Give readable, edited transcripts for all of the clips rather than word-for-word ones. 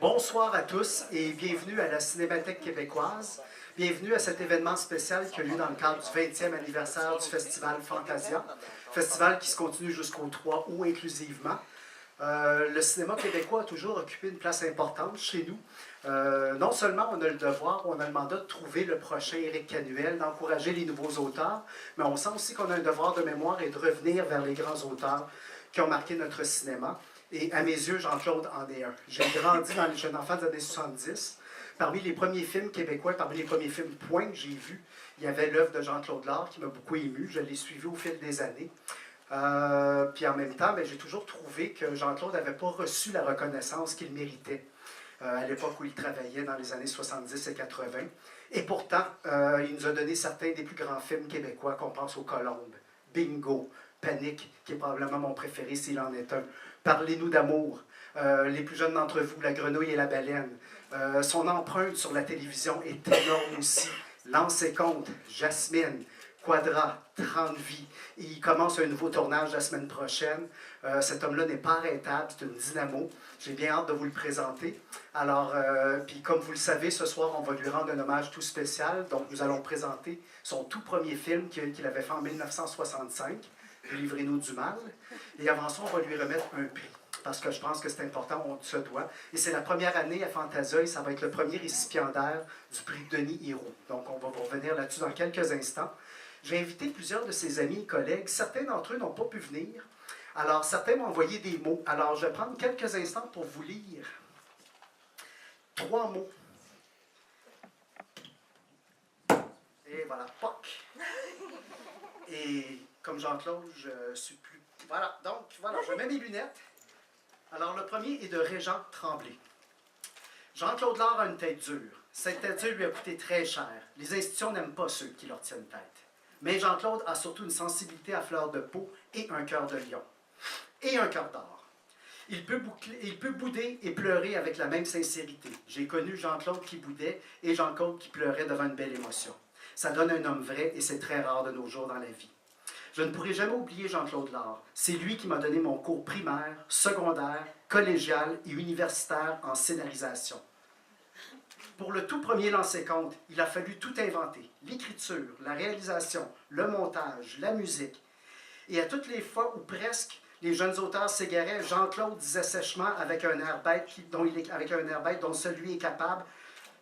Bonsoir à tous et bienvenue à la Cinémathèque québécoise. Bienvenue à cet événement spécial qui a lieu dans le cadre du 20e anniversaire du Festival Fantasia. Festival qui se continue jusqu'au 3 août inclusivement. Le cinéma québécois a toujours occupé une place importante chez nous. Non seulement on a le devoir, on a le mandat de trouver le prochain Éric Canuel, d'encourager les nouveaux auteurs, mais on sent aussi qu'on a un devoir de mémoire et de revenir vers les grands auteurs qui ont marqué notre cinéma. Et à mes yeux, Jean-Claude en est un. J'ai grandi dans les jeunes enfants des années 70. Parmi les premiers films québécois, parmi les premiers films point que j'ai vus, il y avait l'œuvre de Jean-Claude Lard qui m'a beaucoup ému. Je l'ai suivi au fil des années. Puis en même temps, j'ai toujours trouvé que Jean-Claude n'avait pas reçu la reconnaissance qu'il méritait à l'époque où il travaillait dans les années 70 et 80. Et pourtant, il nous a donné certains des plus grands films québécois, qu'on pense aux Colombes, Bingo, Panique, qui est probablement mon préféré s'il en est un. Parlez-nous d'amour, les plus jeunes d'entre vous, La Grenouille et la Baleine. Son empreinte sur la télévision est énorme aussi. Lance et compte, Jasmine, Quadra, 30 vies. Et il commence un nouveau tournage la semaine prochaine. Cet homme-là n'est pas arrêtable, c'est une dynamo. J'ai bien hâte de vous le présenter. Alors, puis comme vous le savez, ce soir, on va lui rendre un hommage tout spécial. Donc, nous allons présenter son tout premier film qu'il avait fait en 1965. Livrez-nous du mal. Et avant ça, on va lui remettre un prix. Parce que je pense que c'est important, on se doit. Et c'est la première année à Fantasia et ça va être le premier récipiendaire du prix Denis Hérault. Donc, on va revenir là-dessus dans quelques instants. J'ai invité plusieurs de ses amis et collègues. Certains d'entre eux n'ont pas pu venir. Alors, certains m'ont envoyé des mots. Alors, je vais prendre quelques instants pour vous lire 3 mots. Et voilà, POC. Et comme Jean-Claude, je suis plus... Voilà, donc, voilà, je mets mes lunettes. Alors, le premier est de Régent Tremblay. Jean-Claude Lard a une tête dure. Cette tête dure lui a coûté très cher. Les institutions n'aiment pas ceux qui leur tiennent tête. Mais Jean-Claude a surtout une sensibilité à fleur de peau et un cœur de lion. Et un cœur d'or. Il peut bouder et pleurer avec la même sincérité. J'ai connu Jean-Claude qui boudait et Jean-Claude qui pleurait devant une belle émotion. Ça donne un homme vrai et c'est très rare de nos jours dans la vie. Je ne pourrai jamais oublier Jean-Claude Lard. C'est lui qui m'a donné mon cours primaire, secondaire, collégial et universitaire en scénarisation. Pour le tout premier Lancé-Compte, il a fallu tout inventer. L'écriture, la réalisation, le montage, la musique. Et à toutes les fois où presque les jeunes auteurs s'égaraient, Jean-Claude disait sèchement avec un air bête dont seul lui est capable.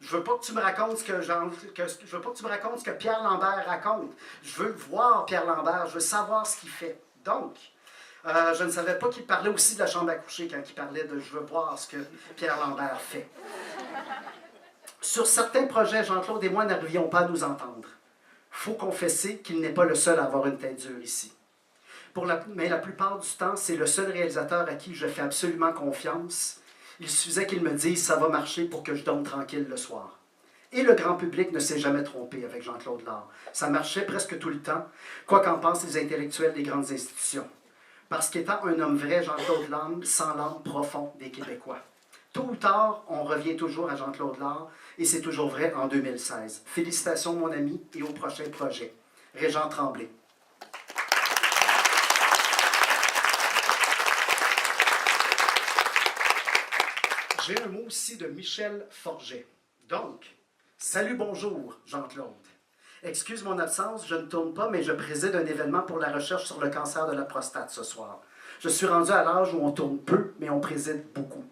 Je veux pas que tu me racontes je veux pas que tu me racontes ce que Pierre Lambert raconte. Je veux voir Pierre Lambert, je veux savoir ce qu'il fait. Donc, je ne savais pas qu'il parlait aussi de la chambre à coucher quand il parlait de « je veux voir ce que Pierre Lambert fait ». Sur certains projets, Jean-Claude et moi n'arrivions pas à nous entendre. Faut confesser qu'il n'est pas le seul à avoir une tête dure ici. Mais la plupart du temps, c'est le seul réalisateur à qui je fais absolument confiance. Il suffisait qu'il me dise « ça va marcher » pour que je dorme tranquille le soir. Et le grand public ne s'est jamais trompé avec Jean-Claude Lard. Ça marchait presque tout le temps, quoi qu'en pensent les intellectuels des grandes institutions. Parce qu'étant un homme vrai, Jean-Claude Lard sent l'âme profonde des Québécois. Tôt ou tard, on revient toujours à Jean-Claude Lard, et c'est toujours vrai en 2016. Félicitations, mon ami, et au prochain projet. Régent Tremblay. J'ai un mot aussi de Michel Forget. Donc, salut, bonjour, Jean-Claude. Excuse mon absence, je ne tourne pas, mais je préside un événement pour la recherche sur le cancer de la prostate ce soir. Je suis rendu à l'âge où on tourne peu, mais on préside beaucoup.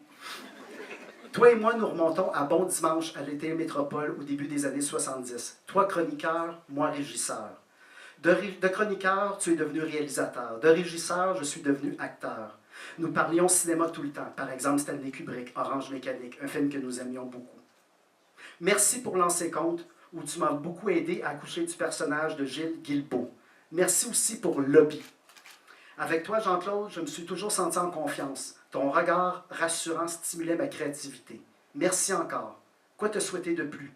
Toi et moi, nous remontons à Bon Dimanche à l'été Métropole au début des années 70. Toi, chroniqueur, moi, régisseur. De chroniqueur, tu es devenu réalisateur. De régisseur, je suis devenu acteur. Nous parlions cinéma tout le temps. Par exemple, Stanley Kubrick, Orange Mécanique, un film que nous aimions beaucoup. Merci pour Lancé-Compte, où tu m'as beaucoup aidé à accoucher du personnage de Gilles Guilbeault. Merci aussi pour Lobby. Avec toi, Jean-Claude, je me suis toujours senti en confiance. Ton regard rassurant stimulait ma créativité. Merci encore. Quoi te souhaiter de plus?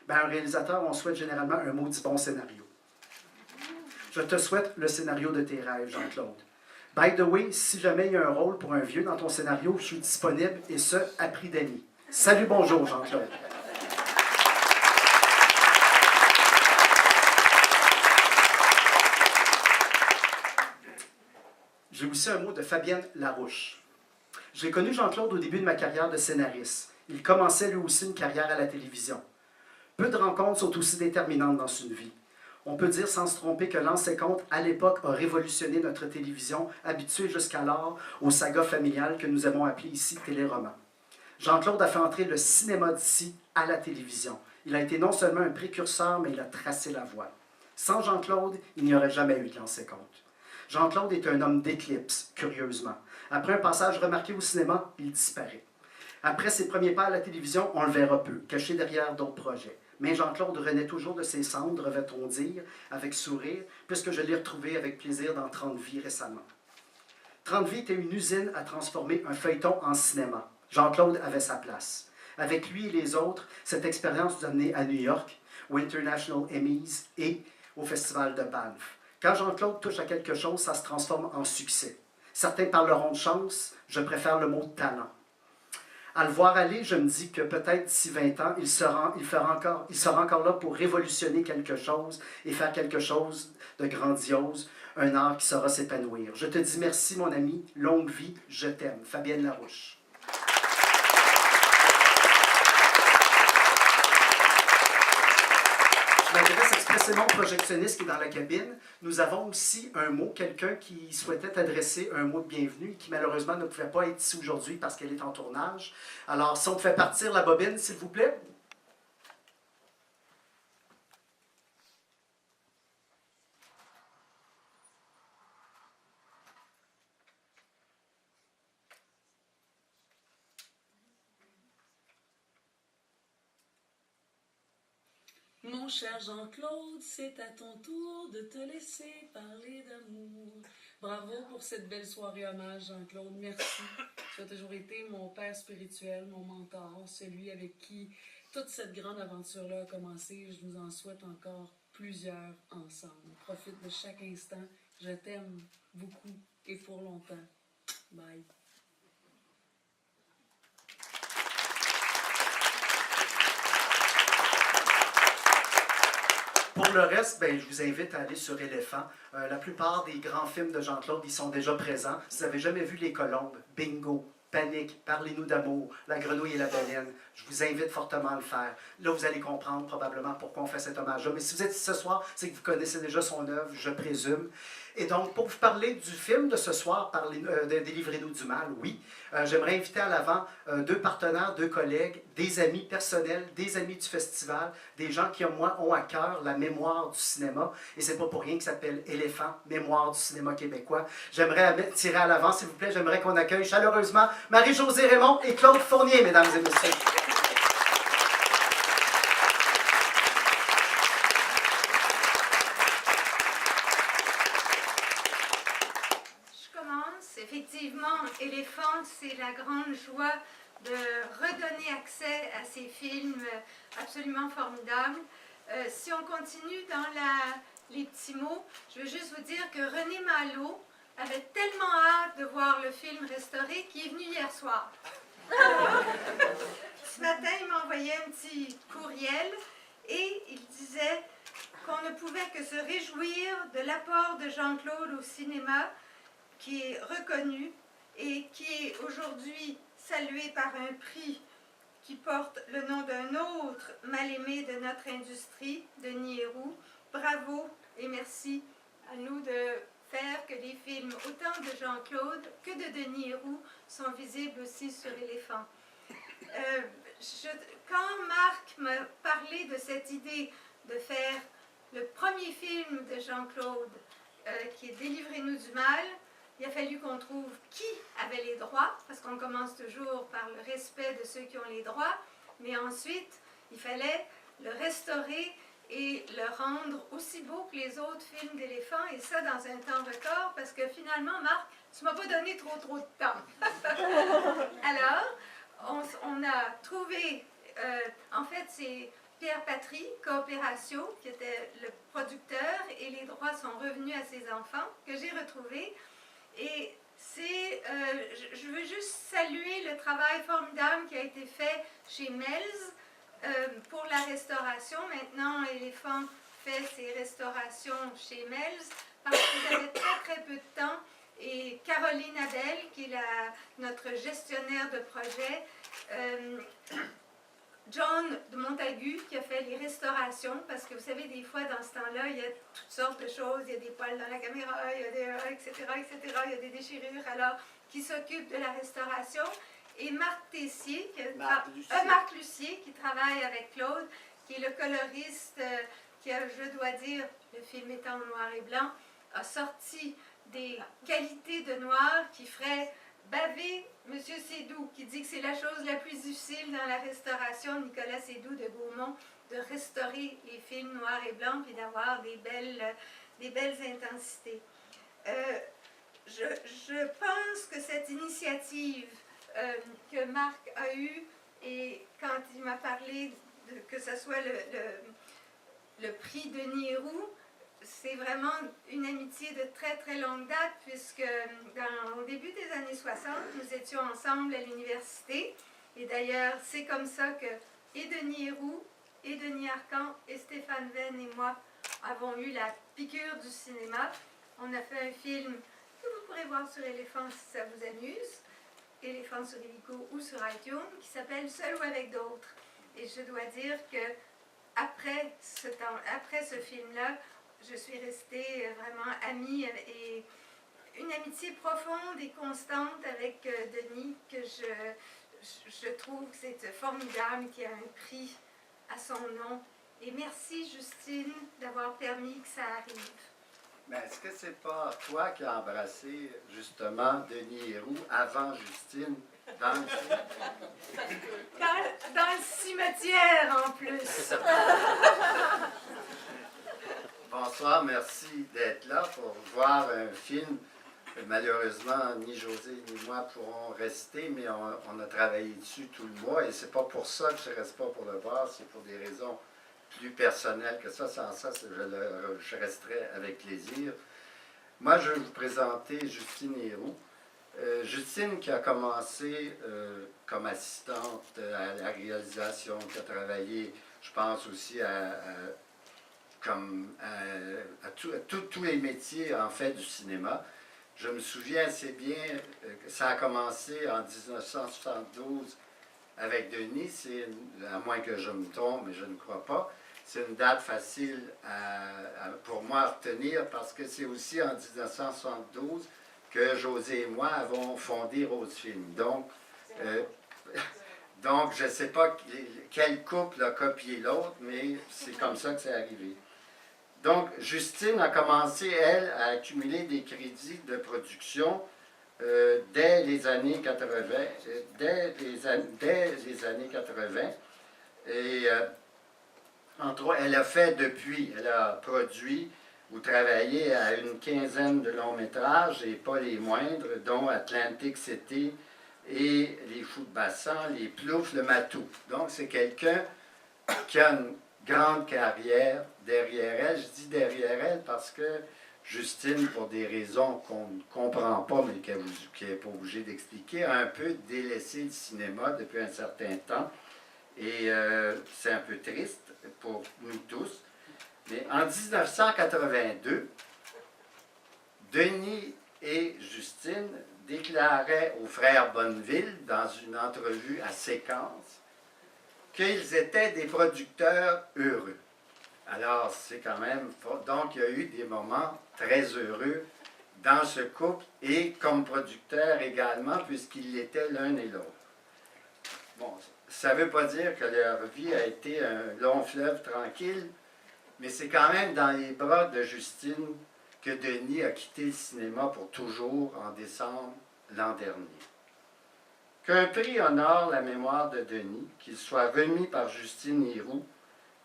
Un réalisateur, on souhaite généralement un maudit bon scénario. Je te souhaite le scénario de tes rêves, Jean-Claude. By the way, si jamais il y a un rôle pour un vieux dans ton scénario, je suis disponible, et ce, à prix d'amis. Salut, bonjour, Jean-Claude. J'ai aussi un mot de Fabienne Larouche. J'ai connu Jean-Claude au début de ma carrière de scénariste. Il commençait lui aussi une carrière à la télévision. Peu de rencontres sont aussi déterminantes dans une vie. On peut dire sans se tromper que L'Anse et Compte, à l'époque, a révolutionné notre télévision, habituée jusqu'alors aux sagas familiales que nous avons appelées ici téléromans. Jean-Claude a fait entrer le cinéma d'ici à la télévision. Il a été non seulement un précurseur, mais il a tracé la voie. Sans Jean-Claude, il n'y aurait jamais eu de L'Anse et Compte. Jean-Claude est un homme d'éclipse, curieusement. Après un passage remarqué au cinéma, il disparaît. Après ses premiers pas à la télévision, on le verra peu, caché derrière d'autres projets. Mais Jean-Claude renaît toujours de ses cendres, va-t-on dire, avec sourire, puisque je l'ai retrouvé avec plaisir dans 30 vies récemment. 30 vies était une usine à transformer un feuilleton en cinéma. Jean-Claude avait sa place. Avec lui et les autres, cette expérience nous a amené à New York, au International Emmys et au Festival de Banff. Quand Jean-Claude touche à quelque chose, ça se transforme en succès. Certains parleront de chance, je préfère le mot talent. À le voir aller, je me dis que peut-être d'ici 20 ans, il sera encore là pour révolutionner quelque chose et faire quelque chose de grandiose, un art qui saura s'épanouir. Je te dis merci, mon ami, longue vie, je t'aime. Fabienne Larouche. Je m'adresse expressément au projectionniste qui est dans la cabine. Nous avons aussi un mot, quelqu'un qui souhaitait adresser un mot de bienvenue et qui malheureusement ne pouvait pas être ici aujourd'hui parce qu'elle est en tournage. Alors, si on fait partir la bobine, s'il vous plaît. Mon cher Jean-Claude, c'est à ton tour de te laisser parler d'amour. Bravo pour cette belle soirée hommage, Jean-Claude. Merci. Tu as toujours été mon père spirituel, mon mentor, celui avec qui toute cette grande aventure-là a commencé. Je vous en souhaite encore plusieurs ensemble. Profite de chaque instant. Je t'aime beaucoup et pour longtemps. Bye. Pour le reste, ben, je vous invite à aller sur Éléphant. La plupart des grands films de Jean-Claude, ils sont déjà présents. Si vous n'avez jamais vu Les Colombes, Bingo, Panique, Parlez-nous d'amour, La Grenouille et la Baleine, je vous invite fortement à le faire. Là, vous allez comprendre probablement pourquoi on fait cet hommage-là. Mais si vous êtes ici ce soir, c'est que vous connaissez déjà son œuvre, je présume. Et donc, pour vous parler du film de ce soir, Délivrez-nous du mal, oui, j'aimerais inviter à l'avant deux partenaires, deux collègues, des amis personnels, des amis du festival, des gens qui, moi, ont à cœur la mémoire du cinéma. Et c'est pas pour rien qu'il s'appelle Éléphant, Mémoire du cinéma québécois. J'aimerais tirer à l'avant, s'il vous plaît, j'aimerais qu'on accueille chaleureusement Marie-Josée Raymond et Claude Fournier, mesdames et messieurs. Effectivement, Éléphant, c'est la grande joie de redonner accès à ces films absolument formidables. Si on continue dans les petits mots, je veux juste vous dire que René Malo avait tellement hâte de voir le film restauré qu'il est venu hier soir. Ce matin, il m'a envoyé un petit courriel et il disait qu'on ne pouvait que se réjouir de l'apport de Jean-Claude au cinéma, qui est reconnu et qui est aujourd'hui salué par un prix qui porte le nom d'un autre mal-aimé de notre industrie, Denis Héroux. Bravo et merci à nous de faire que les films, autant de Jean-Claude que de Denis Héroux, sont visibles aussi sur Éléphant. Quand Marc m'a parlé de cette idée de faire le premier film de Jean-Claude, qui est Délivrez-nous du mal, il a fallu qu'on trouve qui avait les droits, parce qu'on commence toujours par le respect de ceux qui ont les droits, mais ensuite, il fallait le restaurer et le rendre aussi beau que les autres films d'éléphants, et ça dans un temps record, parce que finalement, Marc, tu ne m'as pas donné trop de temps. Alors, on a trouvé, en fait, c'est Pierre Patry, Coopération, qui était le producteur, et les droits sont revenus à ses enfants, que j'ai retrouvés. Et je veux juste saluer le travail formidable qui a été fait chez Melz pour la restauration. Maintenant, Éléphant fait ses restaurations chez Melz parce qu'ils avaient très peu de temps. Et Caroline Abel, qui est notre gestionnaire de projet, John de Montagu qui a fait les restaurations, parce que vous savez, des fois, dans ce temps-là, il y a toutes sortes de choses, il y a des poils dans la caméra, il y a des... etc., etc., il y a des déchirures, alors, qui s'occupe de la restauration. Et Marc Tessier, Marc Lucier, qui travaille avec Claude, qui est le coloriste, qui a, je dois dire, le film étant en noir et blanc, a sorti des qualités de noir qui feraient baver M. Sédou, qui dit que c'est la chose la plus difficile dans la restauration, Nicolas Sédou de Gaumont, de restaurer les films noirs et blancs puis d'avoir des belles intensités. Je pense que cette initiative que Marc a eue, et quand il m'a parlé que ce soit le prix Denis Héroux, c'est vraiment une amitié de très très longue date, puisque au début des années 60, nous étions ensemble à l'université. Et d'ailleurs, c'est comme ça que et Denis Héroux, et Denis Arcand, et Stéphane Venn et moi avons eu la piqûre du cinéma. On a fait un film que vous pourrez voir sur Éléphant si ça vous amuse, Éléphant sur Illico ou sur iTunes, qui s'appelle Seul ou avec d'autres. Et je dois dire que après ce film-là, je suis restée vraiment amie et une amitié profonde et constante avec Denis que je trouve que c'est formidable, qui a un prix à son nom. Et merci Justine d'avoir permis que ça arrive. Mais est-ce que c'est pas toi qui as embrassé justement Denis Héroux avant Justine dans le film? Dans le cimetière en plus. Bonsoir, merci d'être là pour voir un film. Malheureusement, ni José ni moi pourront rester, mais on a travaillé dessus tout le mois et c'est pas pour ça que je ne reste pas pour le voir, c'est pour des raisons plus personnelles que ça. Sans ça, je resterai avec plaisir. Moi, je vais vous présenter Justine Héroux. Justine qui a commencé comme assistante à la réalisation, qui a travaillé, je pense aussi à tous les métiers en fait du cinéma. Je me souviens assez bien que ça a commencé en 1972 avec Denis, à moins que je me trompe, mais je ne crois pas. C'est une date facile pour moi à retenir parce que c'est aussi en 1972 que José et moi avons fondé Rose Film. Donc je ne sais pas quel couple a copié l'autre, mais c'est comme ça que c'est arrivé. Donc, Justine a commencé, elle, à accumuler des crédits de production dès les années 80. Et entre autres, elle a produit ou travaillé à une quinzaine de longs métrages, et pas les moindres, dont Atlantic City et Les Fous de Bassan, Les Ploufs, Le Matou. Donc, c'est quelqu'un qui a une grande carrière derrière elle. Je dis derrière elle parce que Justine, pour des raisons qu'on ne comprend pas, mais qu'elle n'est pas obligée d'expliquer, a un peu délaissé le cinéma depuis un certain temps. Et c'est un peu triste pour nous tous. Mais en 1982, Denis et Justine déclaraient aux frères Bonneville, dans une entrevue à Séquence, qu'ils étaient des producteurs heureux. Alors, c'est quand même fort. Donc, il y a eu des moments très heureux dans ce couple et comme producteurs également, puisqu'ils l'étaient l'un et l'autre. Bon, ça ne veut pas dire que leur vie a été un long fleuve tranquille, mais c'est quand même dans les bras de Justine que Denis a quitté le cinéma pour toujours en décembre l'an dernier. Qu'un prix honore la mémoire de Denis, qu'il soit remis par Justine Héroux,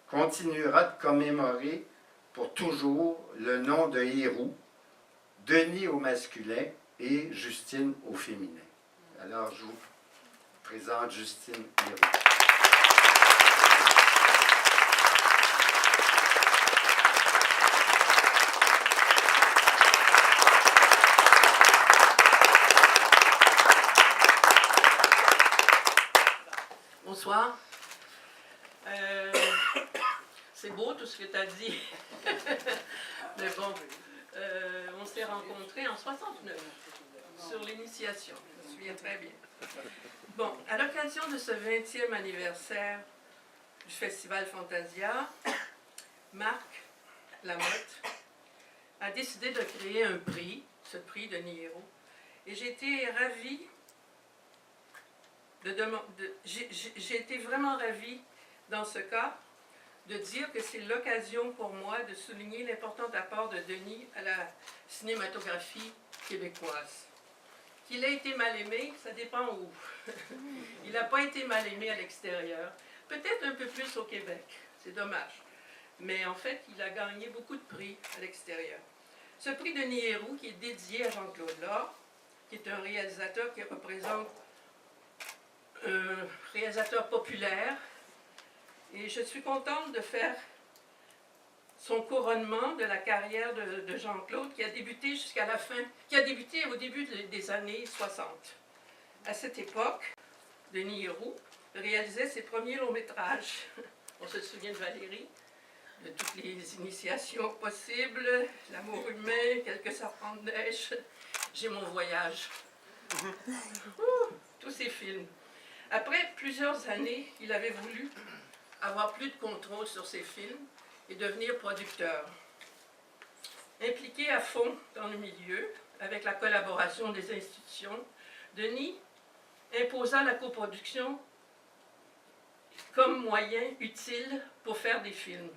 continuera de commémorer pour toujours le nom de Héroux, Denis au masculin et Justine au féminin. Alors, je vous présente Justine Héroux. Bonsoir. C'est beau tout ce que tu as dit. Mais bon, on s'est rencontrés en 69 sur l'initiation. souviens très bien. Bon, à l'occasion de ce 20e anniversaire du Festival Fantasia, Marc Lamotte a décidé de créer un prix, ce prix de Nihero. Et j'ai été ravie j'ai été vraiment ravie dans ce cas de dire que c'est l'occasion pour moi de souligner l'important apport de Denis à la cinématographie québécoise. Qu'il a été mal aimé, ça dépend où. Il n'a pas été mal aimé à l'extérieur, peut-être un peu plus au Québec, c'est dommage. Mais en fait, il a gagné beaucoup de prix à l'extérieur. Ce prix de Nihero, qui est dédié à Jean-Claude Lard, qui est un réalisateur qui représente un réalisateur populaire, et je suis contente de faire son couronnement de la carrière de Jean-Claude qui a débuté jusqu'à la fin, qui a débuté au début des années 60. À cette époque, Denis Héroux réalisait ses premiers longs métrages. On se souvient de Valérie, de toutes les initiations possibles, L'amour humain, Quelques serpents de neige, J'ai mon voyage. Tous ces films. Après plusieurs années, il avait voulu avoir plus de contrôle sur ses films et devenir producteur. Impliqué à fond dans le milieu, avec la collaboration des institutions, Denis imposa la coproduction comme moyen utile pour faire des films,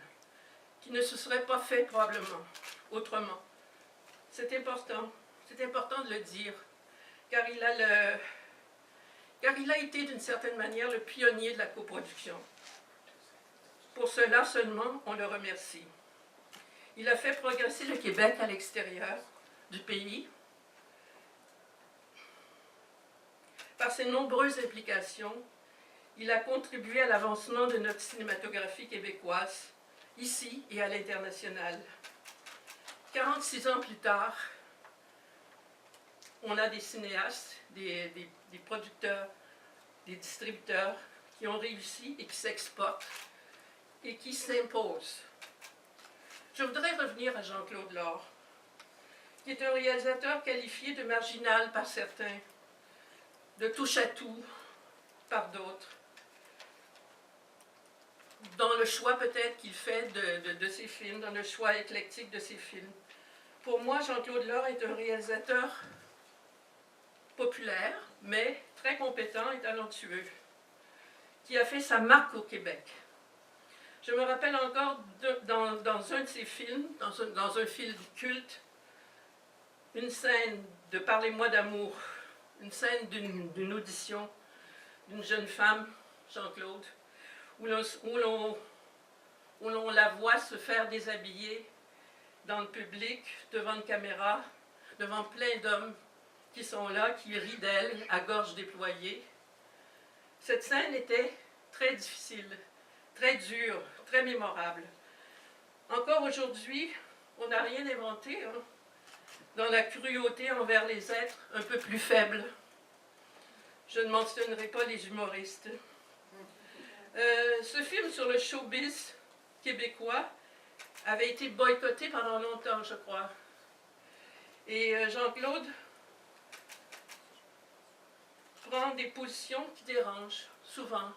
qui ne se seraient pas faits probablement autrement. C'est important de le dire, car il a été d'une certaine manière le pionnier de la coproduction. Pour cela seulement, on le remercie. Il a fait progresser le Québec à l'extérieur du pays. Par ses nombreuses implications, il a contribué à l'avancement de notre cinématographie québécoise, ici et à l'international. 46 ans plus tard, on a des cinéastes, des producteurs, des distributeurs qui ont réussi et qui s'exportent et qui s'imposent. Je voudrais revenir à Jean-Claude Lard, qui est un réalisateur qualifié de marginal par certains, de touche-à-tout par d'autres, dans le choix peut-être qu'il fait de ses films, dans le choix éclectique de ses films. Pour moi, Jean-Claude Lard est un réalisateur populaire, mais très compétent et talentueux, qui a fait sa marque au Québec. Je me rappelle encore dans un de ses films, dans un film culte, une scène de Parlez-moi d'amour, une scène d'une audition d'une jeune femme, Jean-Claude, où l'on la voit se faire déshabiller dans le public, devant une caméra, devant plein d'hommes qui sont là, qui rient d'elle, à gorge déployée. Cette scène était très difficile, très dure, très mémorable. Encore aujourd'hui, on n'a rien inventé dans la cruauté envers les êtres un peu plus faibles. Je ne mentionnerai pas les humoristes. Ce film sur le showbiz québécois avait été boycotté pendant longtemps, je crois. Et Jean-Claude prend des positions qui dérangent, souvent.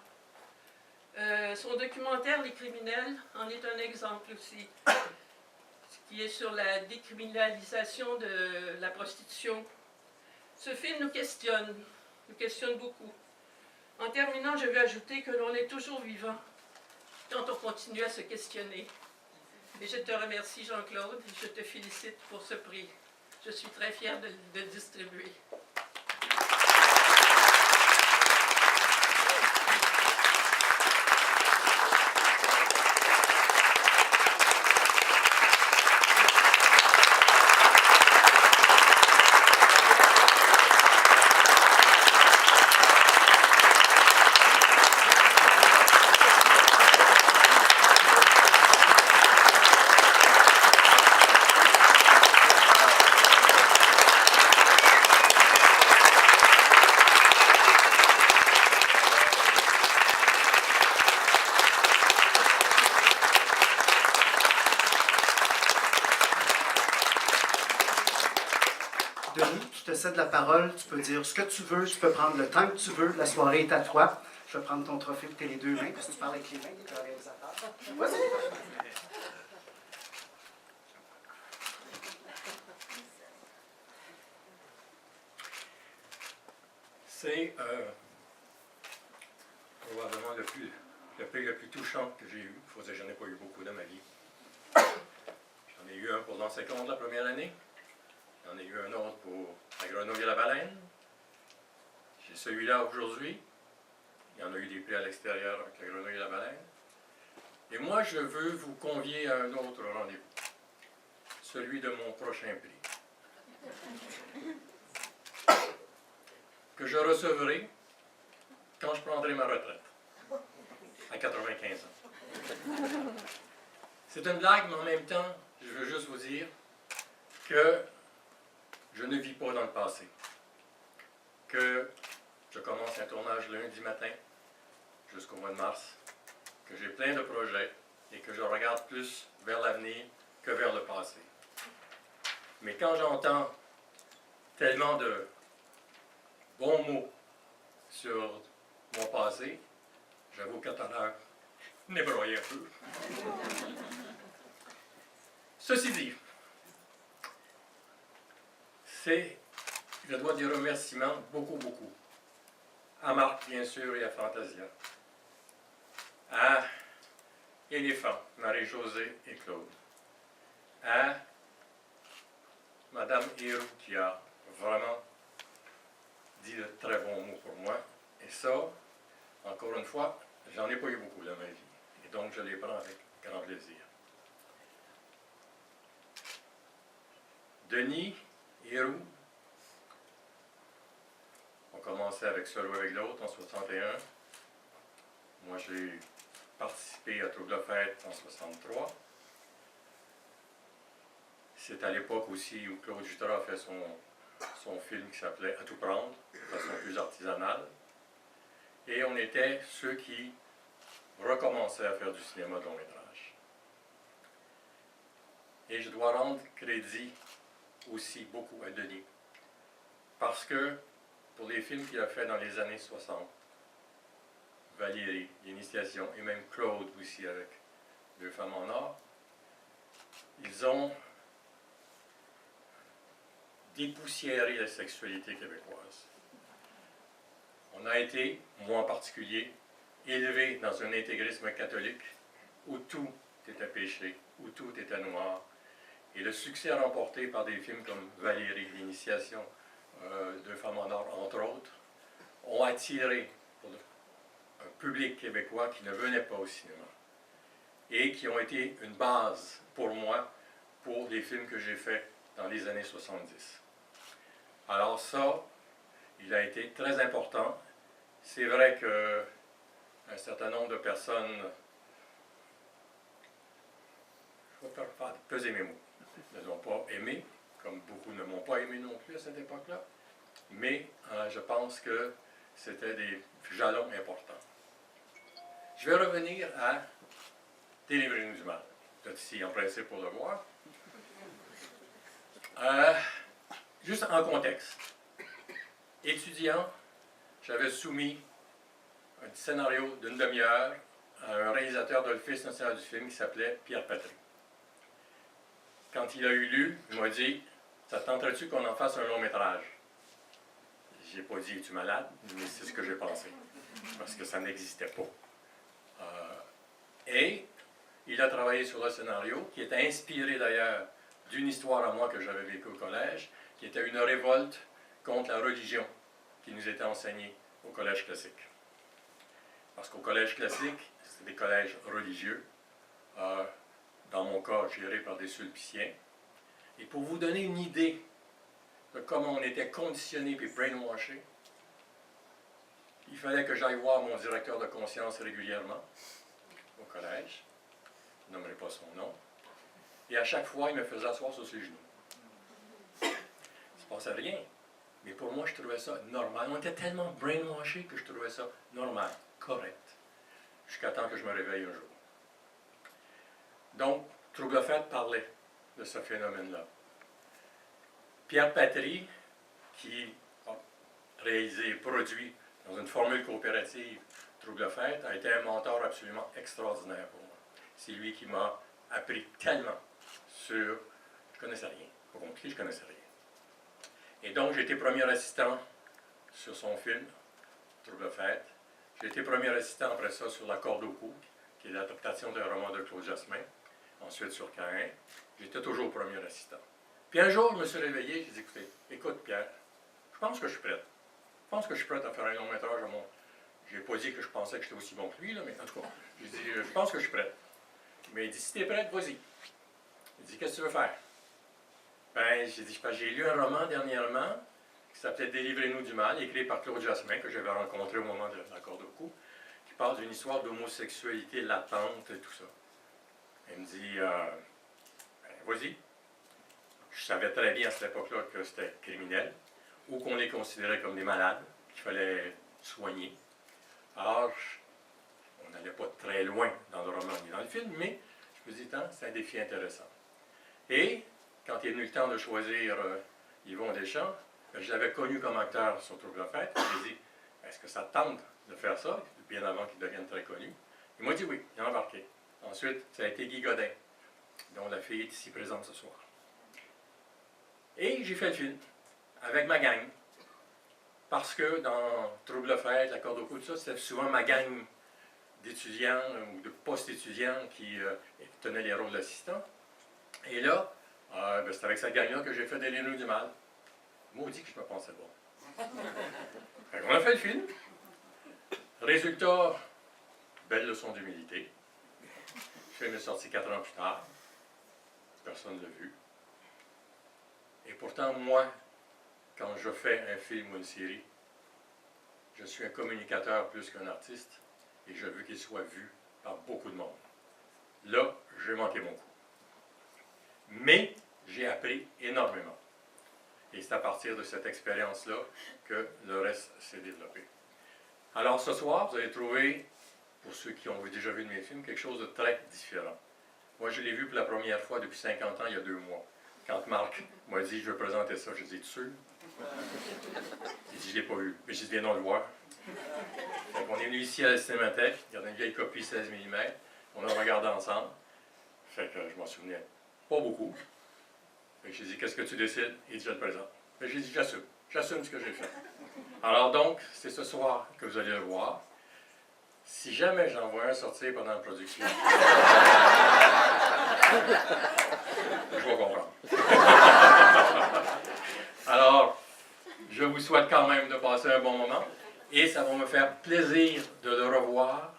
Son documentaire « Les criminels » en est un exemple aussi, qui est sur la décriminalisation de la prostitution. Ce film nous questionne beaucoup. En terminant, je veux ajouter que l'on est toujours vivant quand on continue à se questionner. Et je te remercie, Jean-Claude, et je te félicite pour ce prix. Je suis très fière de le distribuer. cède la parole. Tu peux dire ce que tu veux, tu peux prendre le temps que tu veux. La soirée est à toi. Je vais prendre ton trophée pour tes les deux mains, parce que tu parles avec les mains des réalisateurs. Vas-y. C'est probablement le pays le plus touchant que j'ai eu. Il faut dire que j'en ai pas eu beaucoup dans ma vie. J'en ai eu un pour Lancer Compte la première année. J'en ai eu un autre pour La Grenouille et la Baleine. J'ai celui-là aujourd'hui. Il y en a eu des prix à l'extérieur avec La Grenouille et la Baleine. Et moi, je veux vous convier à un autre rendez-vous. Celui de mon prochain prix. Que je recevrai quand je prendrai ma retraite, à 95 ans. C'est une blague, mais en même temps, je veux juste vous dire que je ne vis pas dans le passé. Que je commence un tournage lundi matin jusqu'au mois de mars, que j'ai plein de projets et que je regarde plus vers l'avenir que vers le passé. Mais quand j'entends tellement de bons mots sur mon passé, j'avoue qu'à tout à l'heure, je m'ébrouille un peu. Ceci dit, je dois des remerciements, beaucoup, à Marc, bien sûr, et à Fantasia, à Éléphant, Marie-Josée et Claude, à Madame Héroux, qui a vraiment dit de très bons mots pour moi. Et ça, encore une fois, j'en ai pas eu beaucoup dans ma vie. Et donc, je les prends avec grand plaisir. Denis Héroux, on commençait avec Seul ou avec l'autre en 61. Moi, j'ai participé à Trouble Fête en 63. C'est à l'époque aussi où Claude Jutras a fait son film qui s'appelait À tout prendre, de façon plus artisanale. Et on était ceux qui recommençaient à faire du cinéma de long métrage. Et je dois rendre crédit aussi beaucoup à Denis. Parce que pour les films qu'il a fait dans les années 60, Valérie, L'Initiation, et même Claude aussi avec Deux femmes en or, ils ont dépoussiéré la sexualité québécoise. On a été, moi en particulier, élevé dans un intégrisme catholique où tout était péché, où tout était noir. Et le succès remporté par des films comme Valérie, L'Initiation, Deux femmes en or, entre autres, ont attiré un public québécois qui ne venait pas au cinéma et qui ont été une base pour moi pour les films que j'ai faits dans les années 70. Alors ça, il a été très important. C'est vrai qu'un certain nombre de personnes, je vais faire peser mes mots, ne l'ont pas aimé, comme beaucoup ne m'ont pas aimé non plus à cette époque-là, mais je pense que c'était des jalons importants. Je vais revenir à Délivrez-nous du mal. Vous êtes ici en principe pour le voir. Juste en contexte. Étudiant, j'avais soumis un scénario d'une demi-heure à un réalisateur de l'Office national du film qui s'appelait Pierre Patry. Quand il a eu lu, il m'a dit « Ça te tenterait-tu qu'on en fasse un long métrage? » J'ai pas dit « Es-tu malade? » mais c'est ce que j'ai pensé, parce que ça n'existait pas. Et il a travaillé sur le scénario, qui était inspiré d'ailleurs d'une histoire à moi que j'avais vécue au collège, qui était une révolte contre la religion qui nous était enseignée au collège classique. Parce qu'au collège classique, c'était des collèges religieux, dans mon cas gérés par des sulpiciens. Et pour vous donner une idée de comment on était conditionné et brainwashé, il fallait que j'aille voir mon directeur de conscience régulièrement au collège. Je ne nommerai pas son nom. Et à chaque fois, il me faisait asseoir sur ses genoux. Il ne se passait rien. Mais pour moi, je trouvais ça normal. On était tellement brainwashés que je trouvais ça normal, correct. Jusqu'à temps que je me réveille un jour. Donc, Trouble Fête parlait de ce phénomène-là. Pierre Patry, qui a réalisé et produit dans une formule coopérative Trouble Fête, a été un mentor absolument extraordinaire pour moi. C'est lui qui m'a appris tellement sur... Je connaissais rien. Pas compliqué, je connaissais rien. Et donc, j'ai été premier assistant sur son film, Trouble Fête. J'ai été premier assistant après ça sur La corde au cou, qui est l'adaptation d'un roman de Claude Jasmin. Ensuite sur Caïn. J'étais toujours premier assistant. Puis un jour, je me suis réveillé, j'ai dit, écoute Pierre, je pense que je suis prêt. Je pense que je suis prêt à faire un long métrage à mon... J'ai pas dit que je pensais que j'étais aussi bon que lui, là, mais en tout cas, j'ai dit, je pense que je suis prêt. Mais il dit, si t'es prêt, vas-y. Il dit, qu'est-ce que tu veux faire? Ben, j'ai dit, j'ai lu un roman dernièrement qui s'appelait Délivrez-nous du mal, écrit par Claude Jasmin, que j'avais rencontré au moment de La corde au cou, qui parle d'une histoire d'homosexualité latente et tout ça. Il me dit, ben, vas-y. Je savais très bien à cette époque-là que c'était criminel, ou qu'on les considérait comme des malades, qu'il fallait soigner. Alors, on n'allait pas très loin dans le roman ni dans le film, mais je me dis, c'est un défi intéressant. Et, quand il est venu le temps de choisir Yvon Deschamps, je l'avais connu comme acteur sur Trouble Fête. J'ai dit, est-ce que ça te tente de faire ça, bien avant qu'il devienne très connu? Il m'a dit oui, il a embarqué. Ensuite, ça a été Guy Godin, dont la fille est ici présente ce soir. Et j'ai fait le film, avec ma gang. Parce que dans Trouble Fête, La corde au cou, tout ça, c'était souvent ma gang d'étudiants ou de post-étudiants qui tenaient les rôles d'assistants. Et là, ben, c'est avec cette gang-là que j'ai fait Délivrez-nous du mal. Maudit que je me pensais bon. On a fait le film. Résultat, belle leçon d'humilité. Le film est sorti 4 ans plus tard. Personne ne l'a vu. Et pourtant, moi, quand je fais un film ou une série, je suis un communicateur plus qu'un artiste et je veux qu'il soit vu par beaucoup de monde. Là, j'ai manqué mon coup. Mais j'ai appris énormément. Et c'est à partir de cette expérience-là que le reste s'est développé. Alors ce soir, vous allez trouver, pour ceux qui ont déjà vu de mes films, quelque chose de très différent. Moi, je l'ai vu pour la première fois depuis 50 ans, il y a 2 mois. Quand Marc m'a dit, je veux présenter ça, je lui ai dit, tu es sûr? Il dit, je ne l'ai pas vu. Mais j'ai dit, viens donc le voir. Donc, on est venu ici à la Cinémathèque, il y a une vieille copie 16 mm, on a regardé ensemble. Fait que je m'en souvenais pas beaucoup. Fait que j'ai dit, qu'est-ce que tu décides? Il dit, je le présente. Mais j'ai dit, j'assume. J'assume ce que j'ai fait. Alors donc, c'est ce soir que vous allez le voir. Si jamais j'en vois un sortir pendant la production, je vais comprendre. Alors, je vous souhaite quand même de passer un bon moment et ça va me faire plaisir de le revoir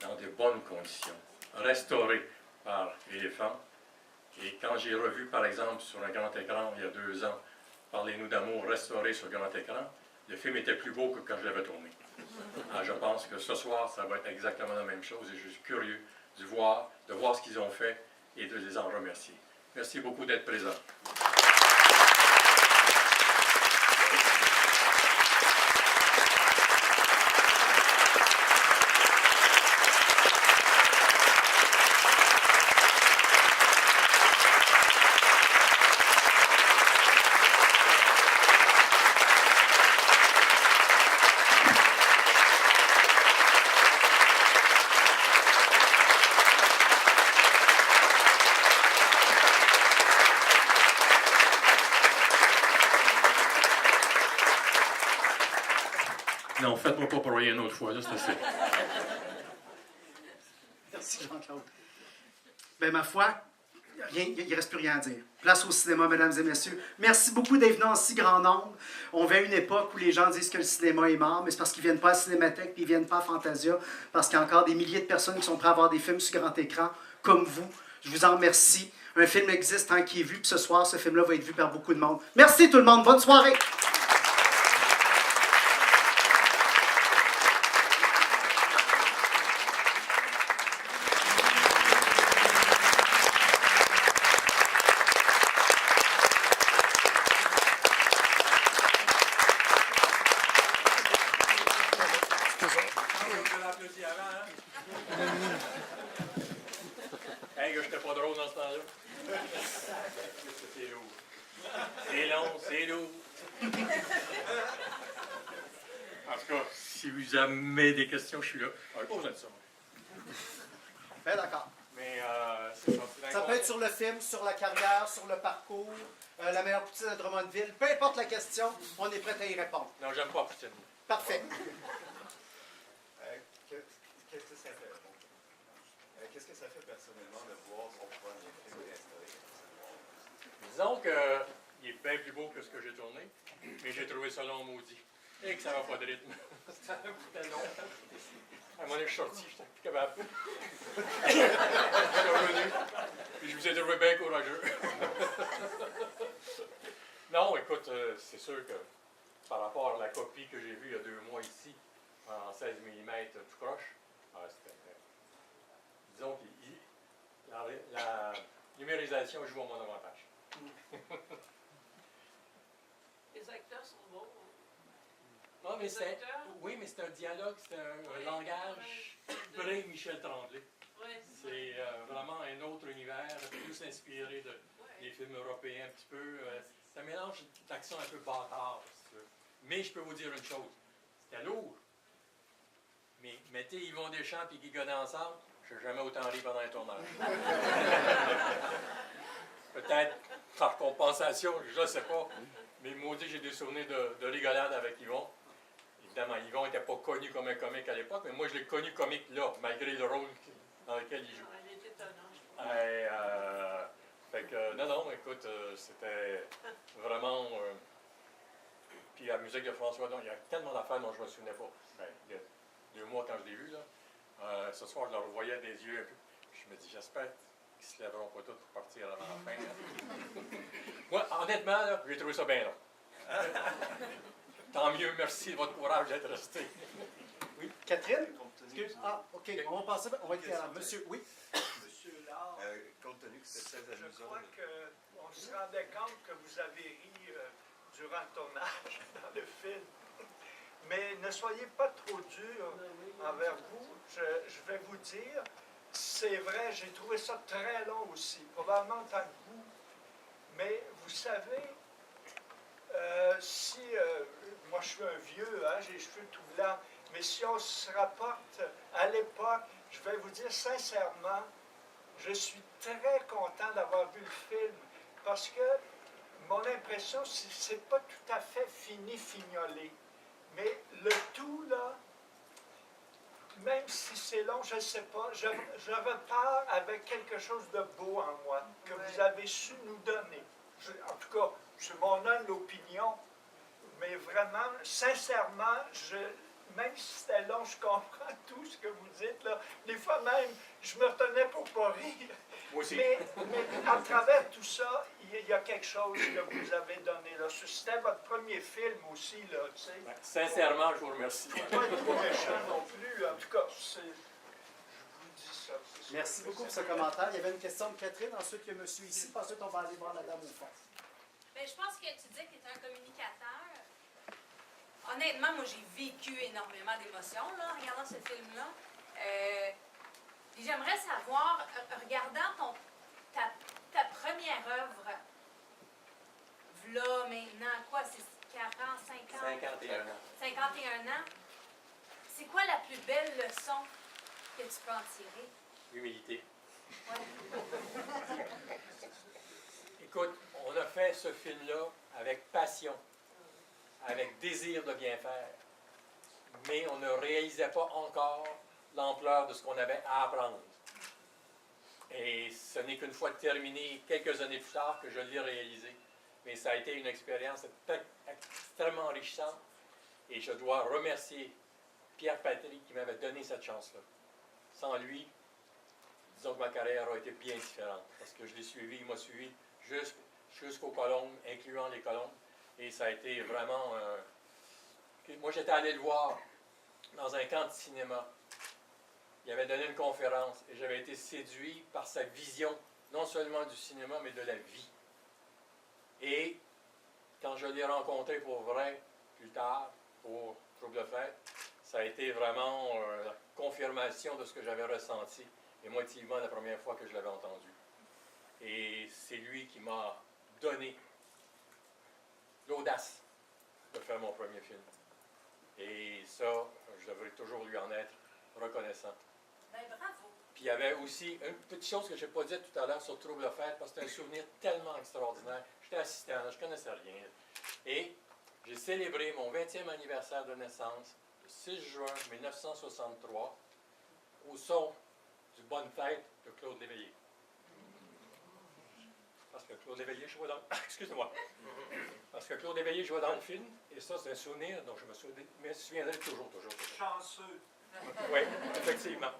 dans de bonnes conditions, restauré par Éléphant. Et quand j'ai revu, par exemple, sur un grand écran, il y a 2 ans, Parlez-nous d'amour restauré sur grand écran, le film était plus beau que quand je l'avais tourné. Alors, je pense que ce soir, ça va être exactement la même chose et je suis curieux de voir ce qu'ils ont fait et de les en remercier. Merci beaucoup d'être présents. Non, faites-moi pas pour rien une autre fois, là, c'est assez. Merci Jean-Claude. Ben ma foi, il ne reste plus rien à dire. Place au cinéma, mesdames et messieurs. Merci beaucoup d'être venus en si grand nombre. On vit à une époque où les gens disent que le cinéma est mort, mais c'est parce qu'ils ne viennent pas à la Cinémathèque puis ils ne viennent pas à Fantasia, parce qu'il y a encore des milliers de personnes qui sont prêtes à voir des films sur grand écran, comme vous. Je vous en remercie. Un film existe tant qu'il est vu, puis ce soir, ce film-là va être vu par beaucoup de monde. Merci tout le monde. Bonne soirée. Hey, que j'étais pas drôle dans ce temps-là. C'est lourd. C'est long, c'est lourd. En tout cas, si vous avez des questions, je suis là. Posez ça. Ben d'accord. Mais c'est ça. Ça peut être sur le film, sur la carrière, sur le parcours, la meilleure poutine à Drummondville. Peu importe la question, on est prêt à y répondre. Non, j'aime pas Poutine. Parfait. Qu'est-ce que ça fait? Qu'est-ce que ça fait personnellement de voir son premier film restauré? Disons qu'il est bien plus beau que ce que j'ai tourné, mais j'ai trouvé ça long maudit. Et que ça va pas de rythme. C'était long. À un moment donné, je suis sorti, j'étais plus capable. Je suis revenu, puis je vous ai trouvé bien courageux. Non, écoute, c'est sûr que par rapport à la copie que j'ai vue il y a 2 mois ici, en 16 mm tout croche, c'était... disons que la numérisation joue à mon avantage. Les acteurs sont bons. Non, mais Les c'est... acteurs? Oui, mais c'est un dialogue, c'est un langage pré-Michel Tremblay. Ouais, C'est vraiment un autre univers, plus inspiré des films européens un petit peu. C'est un mélange d'action un peu bâtard, si tu veux. Mais je peux vous dire une chose, c'était lourd. Mais mettez Yvon Deschamps et Guy Godin ensemble, je n'ai jamais autant ri pendant un tournage. Peut-être par compensation, je ne sais pas. Mais maudit, j'ai des souvenirs de rigolade avec Yvon. Évidemment, Yvon n'était pas connu comme un comique à l'époque, mais moi je l'ai connu comique là, malgré le rôle dans lequel il joue. il est étonnant. Et, fait que, non, écoute, c'était vraiment... puis la musique de François, il y a tellement d'affaires dont je ne me souvenais pas. Ben, il y a 2 mois quand je l'ai vu, là, ce soir, je le revoyais des yeux. Je me dis, j'espère qu'ils ne se lèveront pas tous pour partir avant la fin. Moi, honnêtement, là, j'ai trouvé ça bien long. Tant mieux, merci de votre courage d'être resté. Oui. Catherine? Excuse. Ah, OK. On va passer. On va être à monsieur. Oui. Monsieur Lard, compte tenu que c'était très Je amusant. crois qu'on se rendait compte que vous avez ri durant le tournage dans le film. Mais ne soyez pas trop dur envers vous. Je vais vous dire, c'est vrai, j'ai trouvé ça très long aussi, probablement tant que vous. Mais vous savez, moi je suis un vieux, hein, j'ai les cheveux tout blancs, mais si on se rapporte à l'époque, je vais vous dire sincèrement, je suis très content d'avoir vu le film, parce que mon impression, c'est pas tout à fait fini, fignolé. Mais le tout, là, même si c'est long, je ne sais pas, je repars avec quelque chose de beau en moi, que vous avez su nous donner. En tout cas, c'est mon humble opinion, mais vraiment, sincèrement, même si c'était long, je comprends tout ce que vous dites, là. Des fois même, je me retenais pour ne pas rire. Moi aussi. Mais à travers tout ça, il y a quelque chose que vous avez donné, là. C'était votre premier film aussi, là, tu sais. Ben, sincèrement, je vous remercie. Pas être trop méchant non plus, en tout cas, je vous dis ça. Merci beaucoup pour ce commentaire. Il y avait une question de Catherine, ensuite il y a monsieur ici, puis ensuite on va aller voir la dame au fond. Bien, je pense que tu disais que tu es un communicateur. Honnêtement, moi, j'ai vécu énormément d'émotions là, en regardant ce film-là. J'aimerais savoir, regardant ta première œuvre, là, maintenant, quoi, c'est 40, 50? 51 ans. 51 ans. C'est quoi la plus belle leçon que tu peux en tirer? Humilité. Ouais. Écoute, on a fait ce film-là avec passion, avec désir de bien faire, mais on ne réalisait pas encore l'ampleur de ce qu'on avait à apprendre. Et ce n'est qu'une fois terminé, quelques années plus tard, que je l'ai réalisé. Mais ça a été une expérience extrêmement enrichissante. Et je dois remercier Pierre Patrick qui m'avait donné cette chance-là. Sans lui, disons que ma carrière aurait été bien différente. Parce que je l'ai suivi, il m'a suivi jusqu'aux Colombes, incluant les Colombes. Et ça a été vraiment... Moi, j'étais allé le voir dans un camp de cinéma. Il avait donné une conférence et j'avais été séduit par sa vision, non seulement du cinéma, mais de la vie. Et quand je l'ai rencontré pour vrai, plus tard, pour Trouble de Fête, ça a été vraiment la confirmation de ce que j'avais ressenti, émotivement, la première fois que je l'avais entendu. Et c'est lui qui m'a donné l'audace de faire mon premier film. Et ça, je devrais toujours lui en être reconnaissant. Ben, bravo. Puis il y avait aussi une petite chose que je n'ai pas dit tout à l'heure sur Trouble Fête, parce que c'était un souvenir tellement extraordinaire. J'étais assistant, je ne connaissais rien. Et j'ai célébré mon 20e anniversaire de naissance le 6 juin 1963 au son du Bonne Fête de Claude Léveillé. Parce que Claude Léveillé jouait dans... Excusez-moi. Parce que Claude Léveillé jouait dans le film, et ça, c'est un souvenir dont je me souviendrai toujours. Chanceux. Oui, effectivement.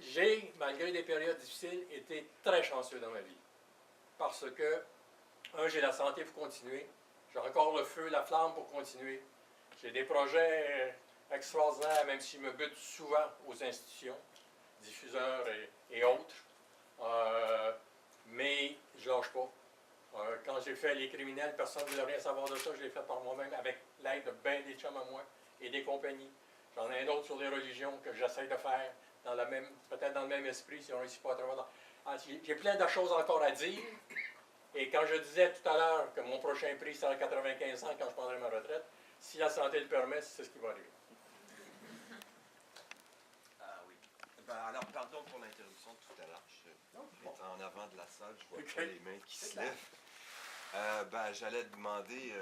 J'ai, malgré des périodes difficiles, été très chanceux dans ma vie. Parce que, j'ai la santé pour continuer. J'ai encore le feu, la flamme pour continuer. J'ai des projets extraordinaires, même si je me bute souvent aux institutions, diffuseurs et autres. Mais je ne lâche pas. Quand j'ai fait Les Criminels, personne ne voulait rien savoir de ça. Je l'ai fait par moi-même avec l'aide de bien des chums à moi et des compagnies. J'en ai un autre sur les religions que j'essaie de faire, peut-être dans le même esprit, si on ne réussit pas à travers. J'ai plein de choses encore à dire. Et quand je disais tout à l'heure que mon prochain prix sera à 95 ans quand je prendrai ma retraite, si la santé le permet, c'est ce qui va arriver. Ah oui. Ben, alors, pardon pour l'interruption de tout à l'heure. J'étais en avant de la salle, je vois pas les mains qui se lèvent. J'allais demander,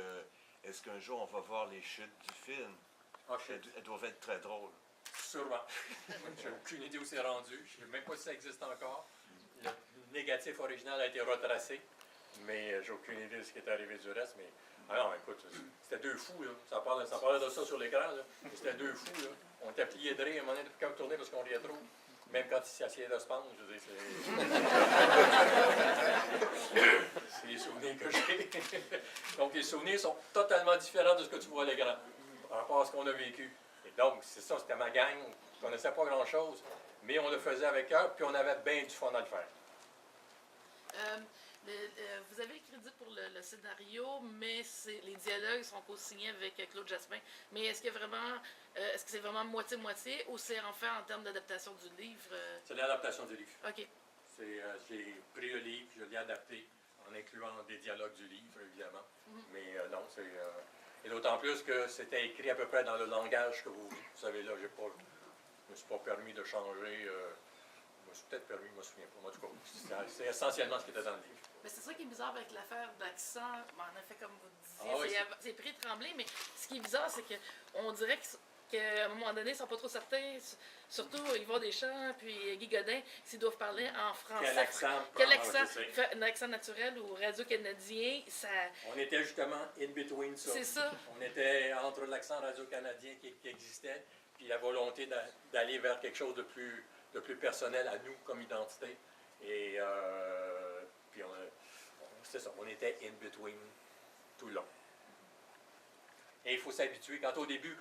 est-ce qu'un jour on va voir les chutes du film? Elles doivent être très drôles. Sûrement. J'ai aucune idée où c'est rendu. Je ne sais même pas si ça existe encore. Le négatif original a été retracé, mais j'ai aucune idée de ce qui est arrivé du reste. Mais alors, écoute, c'était deux fous, là. Ça parlait de ça sur l'écran, là. C'était deux fous, là. On était pliés de rire à un moment donné, depuis qu'on tournait parce qu'on riait trop. Même quand ils s'asseyaient de se pendre, je veux dire, c'est les souvenirs que j'ai. Donc, les souvenirs sont totalement différents de ce que tu vois à l'écran, par rapport à ce qu'on a vécu. Et donc, c'est ça, c'était ma gang. On ne connaissait pas grand-chose, mais on le faisait avec cœur, puis on avait bien du fun à le faire. Vous avez le crédit pour le scénario, mais les dialogues sont co-signés avec Claude Jasmin. Mais est-ce que c'est vraiment moitié-moitié ou c'est enfin en termes d'adaptation du livre? C'est l'adaptation du livre. OK. J'ai pris le livre, je l'ai adapté, en incluant des dialogues du livre, évidemment. Mais non, c'est... et d'autant plus que c'était écrit à peu près dans le langage que vous savez là. Je me suis pas permis de changer... je me suis peut-être permis, je me souviens pas. En tout cas, c'est essentiellement ce qui était dans le livre. Mais c'est ça qui est bizarre avec l'affaire d'accent. En effet, comme vous disiez, Ah, oui, c'est pris tremblé, mais ce qui est bizarre, c'est qu'on dirait qu'à un moment donné, ils ne sont pas trop certains. Surtout, ils vont des chants, puis Guy Godin, s'ils doivent parler en français. Quel accent? Quel accent? Un accent naturel ou radio-canadien, ça... On était justement in between ça. C'est ça. On était entre l'accent radio-canadien qui existait, puis la volonté d'aller vers quelque chose de plus personnel à nous comme identité. Et puis c'est ça, on était in between tout le long. Et il faut s'habituer. Quand au début,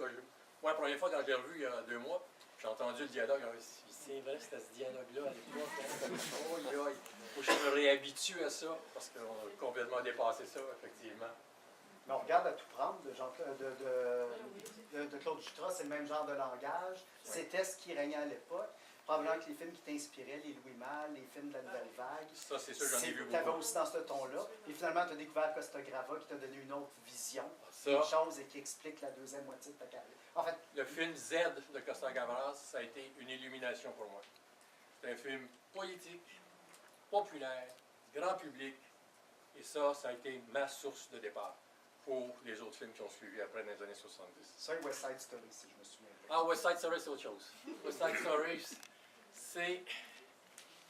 moi la première fois quand je l'ai revu il y a 2 mois, j'ai entendu le dialogue, c'est vrai c'était ce dialogue-là à l'époque. Il faut que je me réhabitue à ça, parce qu'on a complètement dépassé ça, effectivement. Mais on regarde à tout prendre de Claude Jutras, c'est le même genre de langage. C'était ce qui régnait à l'époque. Probablement que les films qui t'inspiraient, les Louis Malle, les films de la Nouvelle Vague, Ça, c'est sûr, j'en ai vu tu avais beaucoup. aussi dans ce ton-là. Et finalement, tu as découvert Costa Grava qui t'a donné une autre vision Ça. des choses et qui explique la deuxième moitié de ta carrière. En fait, Le film Z de Costa Gavras, ça a été une illumination pour moi. C'est un film politique, populaire, grand public, et ça a été ma source de départ pour les autres films qui ont suivi après dans les années 70. ça et West Side Story, si je me souviens bien. Ah, West Side Story, c'est autre chose. West Side Story, c'est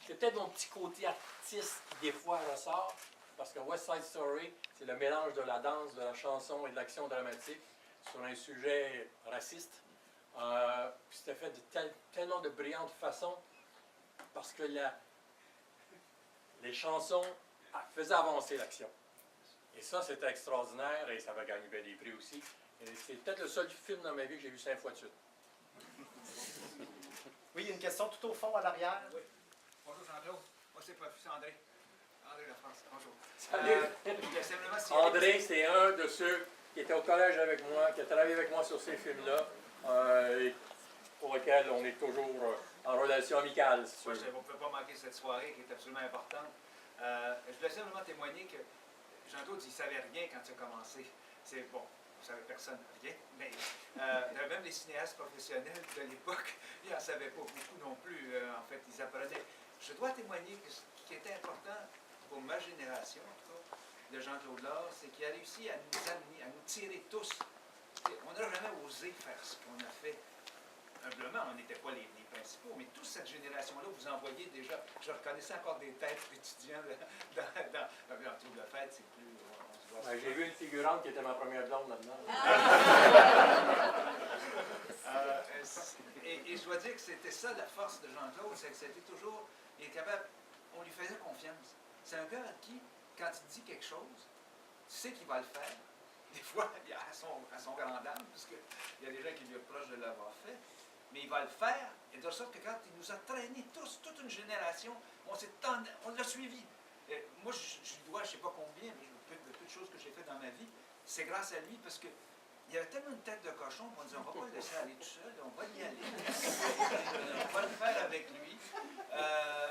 peut-être mon petit côté artiste qui des fois ressort, parce que West Side Story, c'est le mélange de la danse, de la chanson et de l'action dramatique sur un sujet raciste. C'était fait de tellement de brillantes façons, parce que les chansons faisaient avancer l'action. Et ça, c'était extraordinaire, et ça va gagner bien des prix aussi. Et c'est peut-être le seul film dans ma vie que j'ai vu 5 fois de suite. Oui, il y a une question tout au fond, à l'arrière. Oui. Bonjour Jean-Claude. Moi, c'est professeur André. André de France. Bonjour. Salut! Je voulais simplement signaler- André, c'est un de ceux qui était au collège avec moi, qui a travaillé avec moi sur ces films-là, et pour lesquels on est toujours en relation amicale. si tu Moi, veux. vous ne pouvez pas manquer cette soirée qui est absolument importante. Je voulais simplement témoigner que Jean-Claude, il ne savait rien quand il a commencé. C'est bon. vous savez, personne, rien, mais même les cinéastes professionnels de l'époque, ils n'en savaient pas beaucoup non plus. En fait, ils apprenaient. Je dois témoigner que ce qui était important pour ma génération, en tout cas, de Jean-Claude Lard, c'est qu'il a réussi à nous amener, à nous tirer tous. On n'a jamais osé faire ce qu'on a fait. Humblement, on n'était pas les principaux, mais toute cette génération-là, vous en voyez déjà, je reconnaissais encore des têtes d'étudiants en tour de fête, c'est plus... on se voit J'ai vu une figurante qui était ma première blonde maintenant. Et je dois dire que c'était ça la force de Jean-Claude, c'est que c'était toujours, il est capable, on lui faisait confiance. C'est un gars qui, quand il dit quelque chose, tu sais qu'il va le faire. Des fois, à son grand dame, parce qu'il y a des gens qui lui reprochent de l'avoir fait. Mais il va le faire, et de sorte que quand il nous a traînés tous, toute une génération, on l'a suivi. Et moi, je lui dois, je ne sais pas combien, mais de peu de choses que j'ai fait dans ma vie, c'est grâce à lui, parce que il avait tellement une tête de cochon qu'on disait, on ne va pas le laisser aller tout seul, on va y aller. On va le faire avec lui.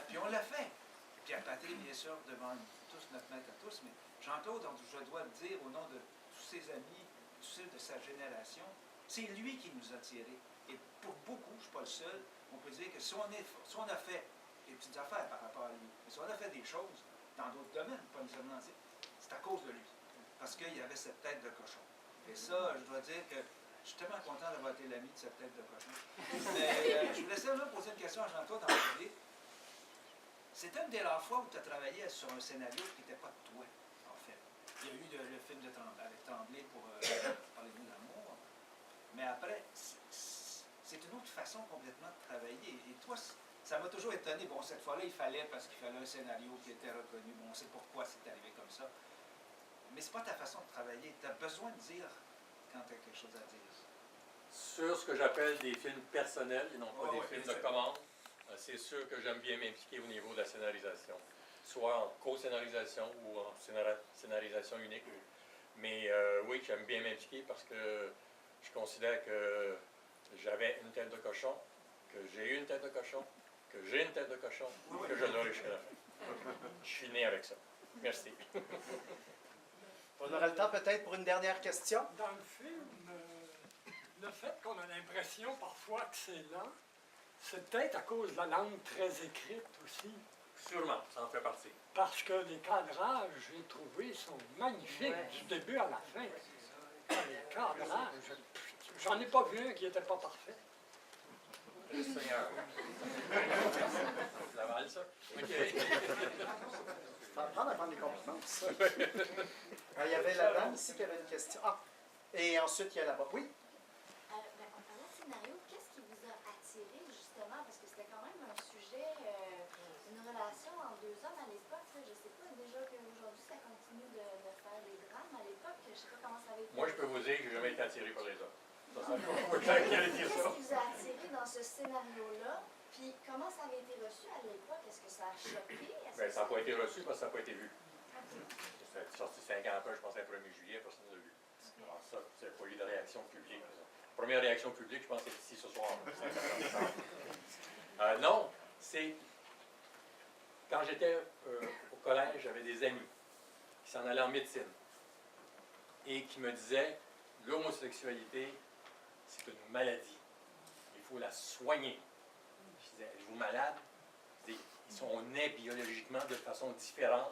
Puis on l'a fait. Et puis à Patrick, bien sûr, devant tous, notre maître à tous, mais Jean-Claude, je dois le dire au nom de tous ses amis, tous ceux de sa génération, c'est lui qui nous a tirés. Et pour beaucoup, je ne suis pas le seul, on peut dire que si on a fait des petites affaires par rapport à lui, mais si on a fait des choses dans d'autres domaines, pas nécessairement dans c'est à cause de lui. Parce qu'il y avait cette tête de cochon. Et ça, je dois dire que je suis tellement content d'avoir été l'ami de cette tête de cochon. Mais je voulais simplement poser une question à Jean-Claude en public. C'est une des rares fois où tu as travaillé sur un scénario qui n'était pas de toi, en fait. Il y a eu le film avec Tremblay pour Parlez-nous d'amour. Mais après, c'est une autre façon complètement de travailler. Et toi, ça m'a toujours étonné. Bon, cette fois-là, il fallait, parce qu'il fallait un scénario qui était reconnu. Bon, on sait pourquoi c'est arrivé comme ça. Mais c'est pas ta façon de travailler. Tu as besoin de dire quand tu as quelque chose à dire. Sur ce que j'appelle des films personnels et non pas des films de commande, c'est sûr que j'aime bien m'impliquer au niveau de la scénarisation. Soit en co-scénarisation ou en scénarisation unique. Mais oui, j'aime bien m'impliquer parce que je considère que j'avais une tête de cochon, que j'ai eu une tête de cochon, que j'ai une tête de cochon, que je l'aurai jusqu'à la fin. Je suis né avec ça. Merci. On aura le temps peut-être pour une dernière question. Dans le film, le fait qu'on a l'impression parfois que c'est lent, c'est peut-être à cause de la langue très écrite aussi. Sûrement, ça en fait partie. Parce que les cadrages, j'ai trouvé, sont magnifiques du début à la fin. Les cadrages, j'en ai pas vu un qui n'était pas parfait. Seigneur. Ça va, ça? OK. Ça va prendre à prendre des compliments. Il y avait la dame ici qui avait une question. Ah, et ensuite, il y a là-bas. Oui? En parlant de scénario, qu'est-ce qui vous a attiré justement? Parce que c'était quand même un sujet, une relation entre deux hommes à l'époque. Je ne sais pas déjà qu'aujourd'hui ça continue de faire des drames à l'époque. Je ne sais pas comment ça avait été. Moi, je peux vous dire que je n'ai jamais été attiré par les hommes. Qu'est-ce qui vous a attiré dans ce scénario-là? Puis comment ça avait été reçu à l'époque? Est-ce que ça a choqué? Bien, ça n'a pas été reçu parce que ça n'a pas été vu. C'est sorti 50 ans, je pense, le 1er juillet, personne ne l'a vu. Alors ça, c'est pas eu de réaction publique. La première réaction publique, je pense, c'est ici ce soir. Non, c'est... Quand j'étais au collège, j'avais des amis qui s'en allaient en médecine et qui me disaient l'homosexualité, c'est une maladie. Il faut la soigner. Je disais, êtes-vous malade? On naît biologiquement de façon différente,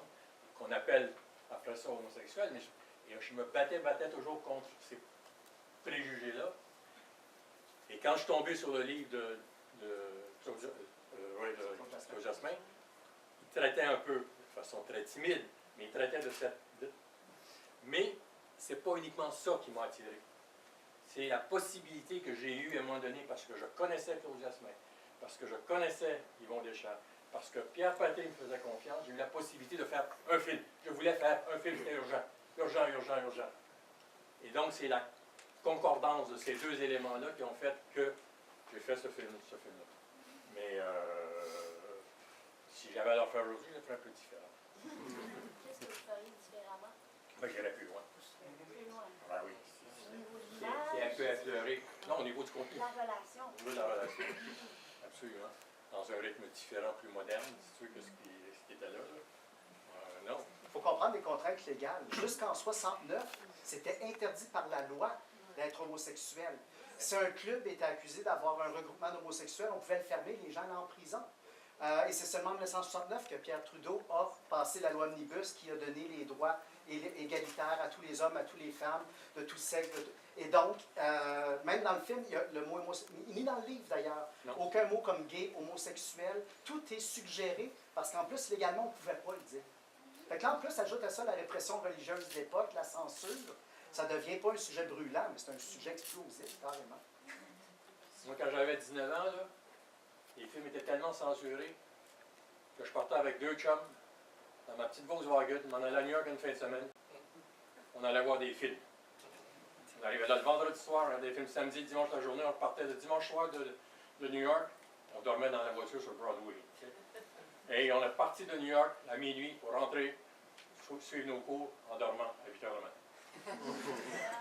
qu'on appelle après ça homosexuel, mais je me battais toujours contre ces préjugés-là. Et quand je suis tombé sur le livre de Claude Jasmin, il traitait un peu, de façon très timide, mais il traitait de cette... Mais c'est pas uniquement ça qui m'a attiré. C'est la possibilité que j'ai eue à un moment donné, parce que je connaissais Claude Jasmin, parce que je connaissais Yvon Deschamps, parce que Pierre Paté me faisait confiance, j'ai eu la possibilité de faire un film. Je voulais faire un film, c'était urgent. Urgent. Et donc, c'est la concordance de ces deux éléments-là qui ont fait que j'ai fait ce film-là. Mais si j'avais à leur faire aujourd'hui, je le ferais un peu différent. Qu'est-ce que vous feriez différemment? Moi, j'irais plus loin. Plus loin? Ah oui. Au niveau de l'image? C'est un peu effleuré. Non, au niveau du contenu. La relation. Au niveau de la relation. Absolument. Dans un rythme différent, plus moderne, c'est sûr que ce qui était là. Non. Il faut comprendre les contraintes légales. Jusqu'en 69, C'était interdit par la loi d'être homosexuel. Si un club était accusé d'avoir un regroupement d'homosexuels, on pouvait le fermer, les gens allaient en prison. Et c'est seulement en 1969 que Pierre Trudeau a passé la loi Omnibus qui a donné les droits égalitaires à tous les hommes, à toutes les femmes, de tout sexe. Et donc, même dans le film, il y a le mot homosexuel, ni dans le livre d'ailleurs, aucun mot comme gay, homosexuel, tout est suggéré, parce qu'en plus, légalement, on ne pouvait pas le dire. Fait que là, en plus, ajoute à ça la répression religieuse d'époque, la censure. Ça ne devient pas un sujet brûlant, mais c'est un sujet explosif, carrément. Moi, quand j'avais 19 ans, là, les films étaient tellement censurés que je partais avec 2 chums dans ma petite Volkswagen, on allait à New York une fin de semaine. On allait voir des films. On arrivait là le vendredi soir, on regardait des films samedi, dimanche la journée, on repartait le dimanche soir de New York, on dormait dans la voiture sur Broadway. Et on est parti de New York à minuit pour rentrer, suivre nos cours en dormant à 8 h le matin.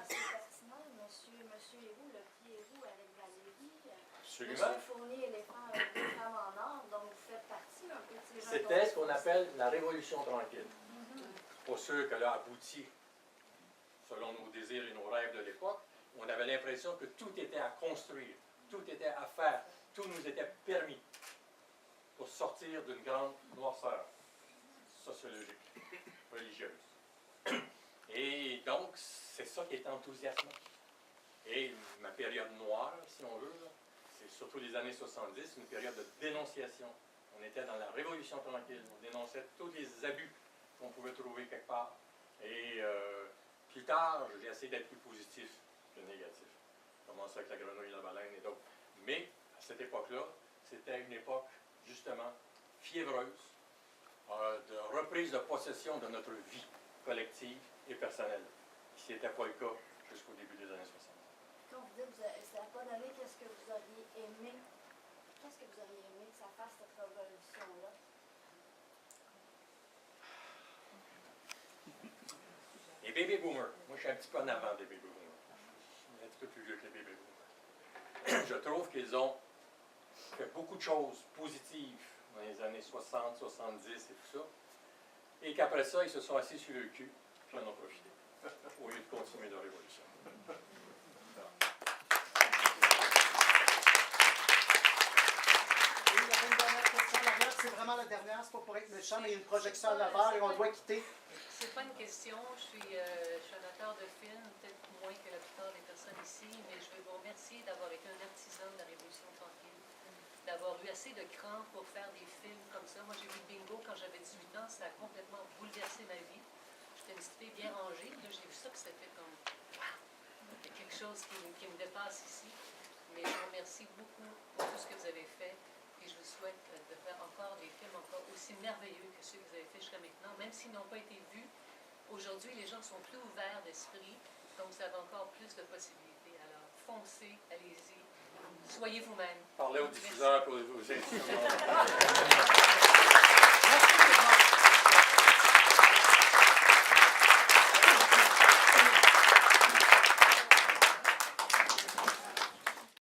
C'est fascinant, monsieur Héroux, le petit Héroux avec Valérie. Absolument. Monsieur Fournier et les femmes en or, dont vous faites partie un peu de ces gens. C'était ce qu'on appelle la Révolution tranquille. Pour ceux que là abouti, selon nos désirs et nos rêves de l'époque, on avait l'impression que tout était à construire, tout était à faire, tout nous était permis pour sortir d'une grande noirceur sociologique, religieuse. Et donc, c'est ça qui est enthousiasmant. Et ma période noire, si on veut, c'est surtout les années 70, une période de dénonciation. On était dans la Révolution tranquille, on dénonçait tous les abus qu'on pouvait trouver quelque part. Et plus tard, j'ai essayé d'être plus positif que négatif. Commencer avec la grenouille, la baleine et d'autres. Mais, à cette époque-là, c'était une époque, justement, fiévreuse, de reprise de possession de notre vie collective et personnelle, ce qui n'était pas le cas jusqu'au début des années 60. Quand vous dites que ça n'a pas donné, qu'est-ce que vous auriez aimé? Qu'est-ce que vous auriez aimé que ça fasse cette révolution-là? Les baby boomers. Moi, je suis un petit peu en avant des baby boomers. Je suis un petit peu plus vieux que les baby boomers. Je trouve qu'ils ont fait beaucoup de choses positives dans les années 60, 70 et tout ça. Et qu'après ça, ils se sont assis sur le cul, puis en ont profité, au lieu de continuer leur révolution. Oui, il y avait une dernière question là-bas. C'est vraiment la dernière, c'est pas pour être méchant, mais il y a une projection à l'avant et on doit quitter. C'est pas une question, je suis un auteur de film, peut-être moins que la plupart des personnes ici, mais je veux vous remercier d'avoir été un artisan de la Révolution tranquille, d'avoir eu assez de cran pour faire des films comme ça. Moi, j'ai vu Bingo quand j'avais 18 ans, ça a complètement bouleversé ma vie. J'étais une petite fille bien rangée, là, j'ai vu ça, puis ça fait comme, wow, il y a quelque chose qui me dépasse ici. Mais je vous remercie beaucoup pour tout ce que vous avez fait. Et je vous souhaite de faire encore des films encore aussi merveilleux que ceux que vous avez fait jusqu'à maintenant. Même s'ils n'ont pas été vus, aujourd'hui, les gens sont plus ouverts d'esprit, donc vous avez encore plus de possibilités. Alors, foncez, allez-y, soyez vous-même. Parlez aux diffuseurs pour vos institutions.